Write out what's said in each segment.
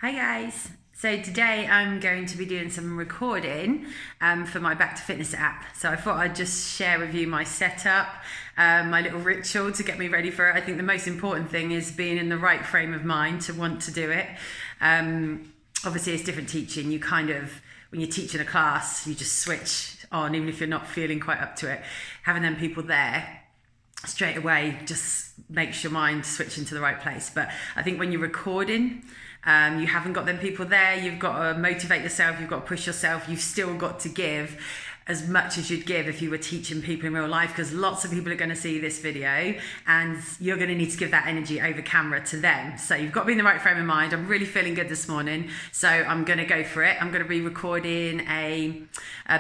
Hi guys. So today I'm going to be doing some recording for my Back to Fitness app. So I thought I'd just share with you my setup, my little ritual to get me ready for it. I think the most important thing is being in the right frame of mind to want to do it. Obviously it's different teaching. When you're teaching a class, you just switch on even if you're not feeling quite up to it. Having them people there straight away just makes your mind switch into the right place. But I think when you're recording, you haven't got them people there, you've got to motivate yourself, you've got to push yourself, you've still got to give as much as you'd give if you were teaching people in real life, because lots of people are going to see this video and you're going to need to give that energy over camera to them. So you've got to be in the right frame of mind. I'm really feeling good this morning, so I'm going to go for it. I'm going to be recording a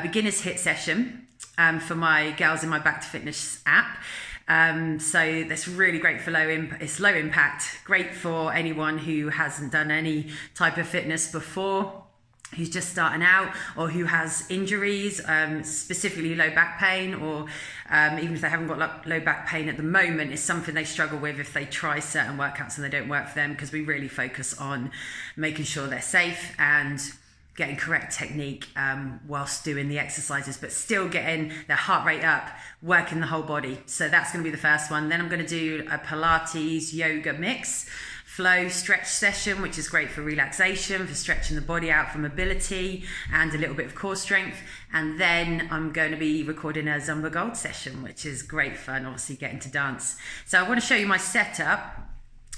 beginner's HIIT session for my girls in my Back to Fitness app. So that's really great for it's low impact, great for anyone who hasn't done any type of fitness before, who's just starting out, or who has injuries, specifically low back pain, or even if they haven't got low back pain at the moment, it's something they struggle with if they try certain workouts and they don't work for them, because we really focus on making sure they're safe and getting correct technique whilst doing the exercises, but still getting their heart rate up, working the whole body. So that's going to be the first one. Then I'm going to do a Pilates yoga mix flow stretch session, which is great for relaxation, for stretching the body out for mobility and a little bit of core strength. And then I'm going to be recording a Zumba Gold session, which is great fun, obviously getting to dance. So I want to show you my setup.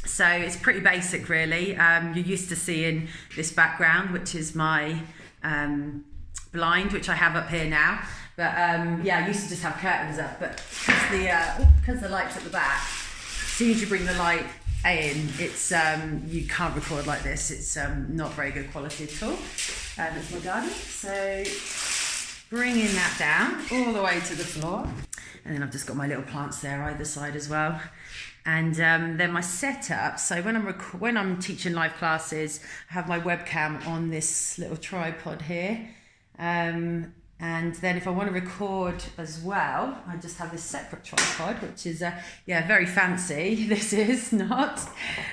So it's pretty basic really. You're used to seeing this background, which is my blind, which I have up here now. But yeah, I used to just have curtains up, but because the light's at the back, as soon as you bring the light in, it's you can't record like this. It's not very good quality at all. That's my garden. So bringing that down all the way to the floor. And then I've just got my little plants there either side as well. And then my setup, so when I'm teaching live classes, I have my webcam on this little tripod here. And then if I want to record as well, I just have this separate tripod, which is, yeah, very fancy. This is not.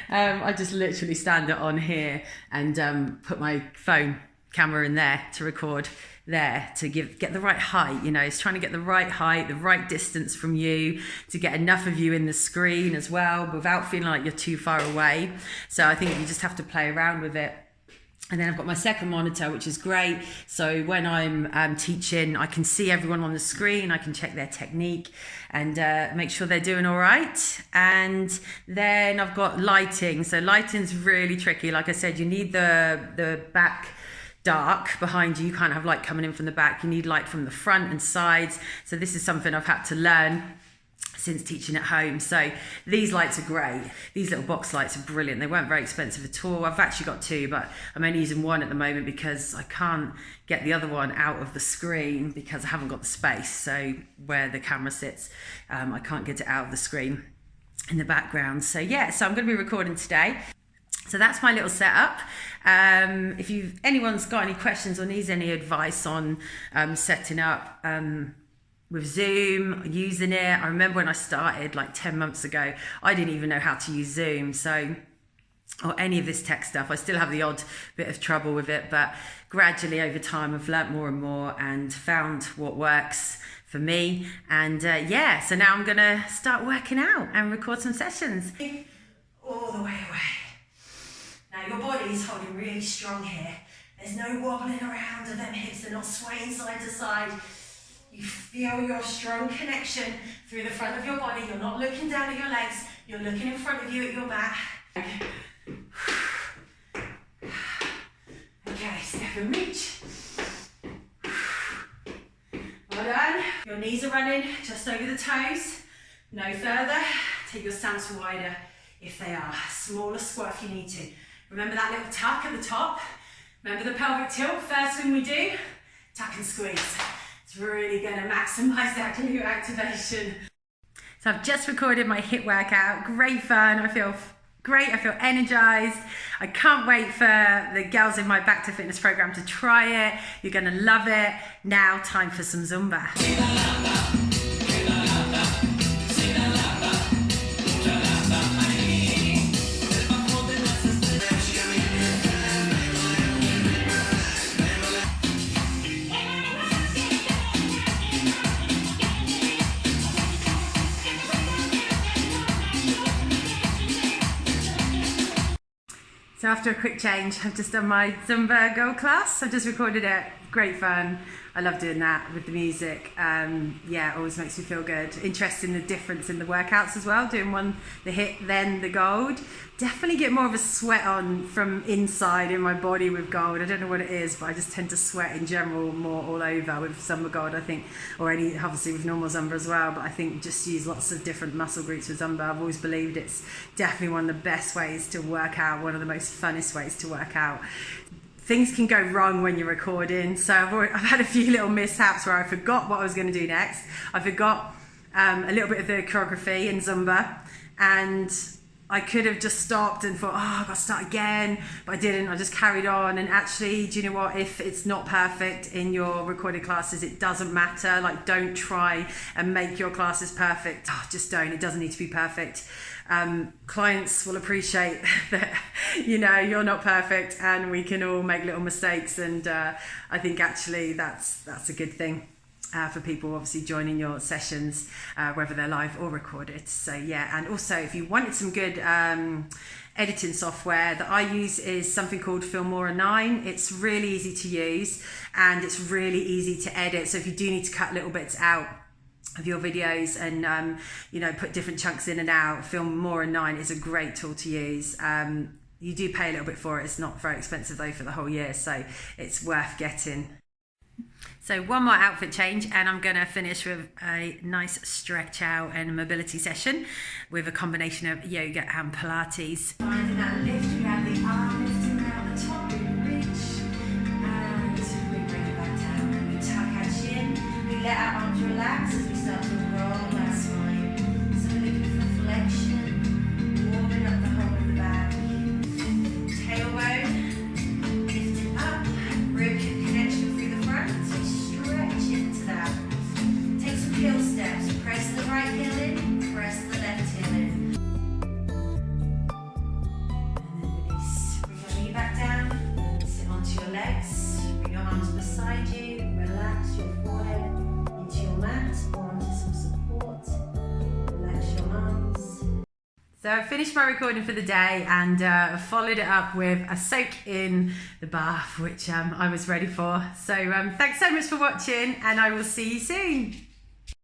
I just literally stand it on here and put my phone camera in there to record there, to get the right height. You know, it's trying to get the right height, the right distance from you, to get enough of you in the screen as well without feeling like you're too far away. So I think you just have to play around with it. And then I've got my second monitor, which is great. So when I'm teaching, I can see everyone on the screen. I can check their technique and make sure they're doing all right. And then I've got lighting. So lighting's really tricky. Like I said, you need the back dark behind you. You can't have light coming in from the back. You need light from the front and sides. So this is something I've had to learn since teaching at home. So these lights are great. These little box lights are brilliant. They weren't very expensive at all. I've actually got two, but I'm only using one at the moment because I can't get the other one out of the screen because I haven't got the space. So where the camera sits, I can't get it out of the screen in the background. So yeah, so I'm going to be recording today. So that's my little setup. If anyone's got any questions or needs any advice on setting up with Zoom, using it. I remember when I started like 10 months ago, I didn't even know how to use Zoom. So, or any of this tech stuff. I still have the odd bit of trouble with it, but gradually over time, I've learnt more and more and found what works for me. And yeah, so now I'm gonna start working out and record some sessions. All the way away. Now your body's holding really strong here. There's no wobbling around of them hips, they're not swaying side to side. You feel your strong connection through the front of your body. You're not looking down at your legs, you're looking in front of you at your back. Okay, step and reach. Well done. Your knees are running just over the toes. No further. Take your stance wider if they are. Smaller squat if you need to. Remember that little tuck at the top? Remember the pelvic tilt? First thing we do, tuck and squeeze. It's really going to maximise that glute activation. So I've just recorded my HIIT workout. Great fun. I feel great. I feel energized. I can't wait for the girls in my Back to Fitness program to try it. You're going to love it. Now time for some Zumba. after a quick change, I've just done my Zumba Gold class. I've just recorded it. Great fun. I love doing that with the music. Yeah, it always makes me feel good. Interesting the difference in the workouts as well. Doing one, the HIIT, then the Gold. Definitely get more of a sweat on from inside in my body with Gold. I don't know what it is, but I just tend to sweat in general more all over with Zumba Gold, I think, or any, obviously with normal Zumba as well, but I think just use lots of different muscle groups with Zumba. I've always believed it's definitely one of the best ways to work out, one of the most funnest ways to work out. Things can go wrong when you're recording, so I've had a few little mishaps where I forgot what I was going to do next. I forgot a little bit of the choreography in Zumba, and I could have just stopped and thought, oh, I've got to start again, but I didn't. I just carried on. And actually, do you know what? If it's not perfect in your recorded classes, it doesn't matter. Like, don't try and make your classes perfect. Oh, just don't. It doesn't need to be perfect. Clients will appreciate that, you know, you're not perfect, and we can all make little mistakes. And I think actually that's a good thing. For people obviously joining your sessions, whether they're live or recorded. So yeah, and also if you wanted some good editing software that I use is something called Filmora 9. It's really easy to use and it's really easy to edit. So if you do need to cut little bits out of your videos and you know, put different chunks in and out, Filmora 9 is a great tool to use. You do pay a little bit for it. It's not very expensive though for the whole year, so it's worth getting. So one more outfit change, and I'm going to finish with a nice stretch out and mobility session with a combination of yoga and Pilates. Finding that lift, we have the arm lifting out the top, we reach, and we bring it back down. We tuck our chin, we let our arms relax as we start to roll our spine. So we're looking for flexion, warming up the whole of the back. Tailbone, lifting up, rib connection through the front. Into that. Take some heel steps. Press the right heel in, press the left heel in. And then release. Bring your knee back down, sit onto your legs, bring your arms beside you, relax your forehead into your mat or onto some support. Relax your arms. So I finished my recording for the day and followed it up with a soak in the bath, which I was ready for. So thanks so much for watching, and I will see you soon.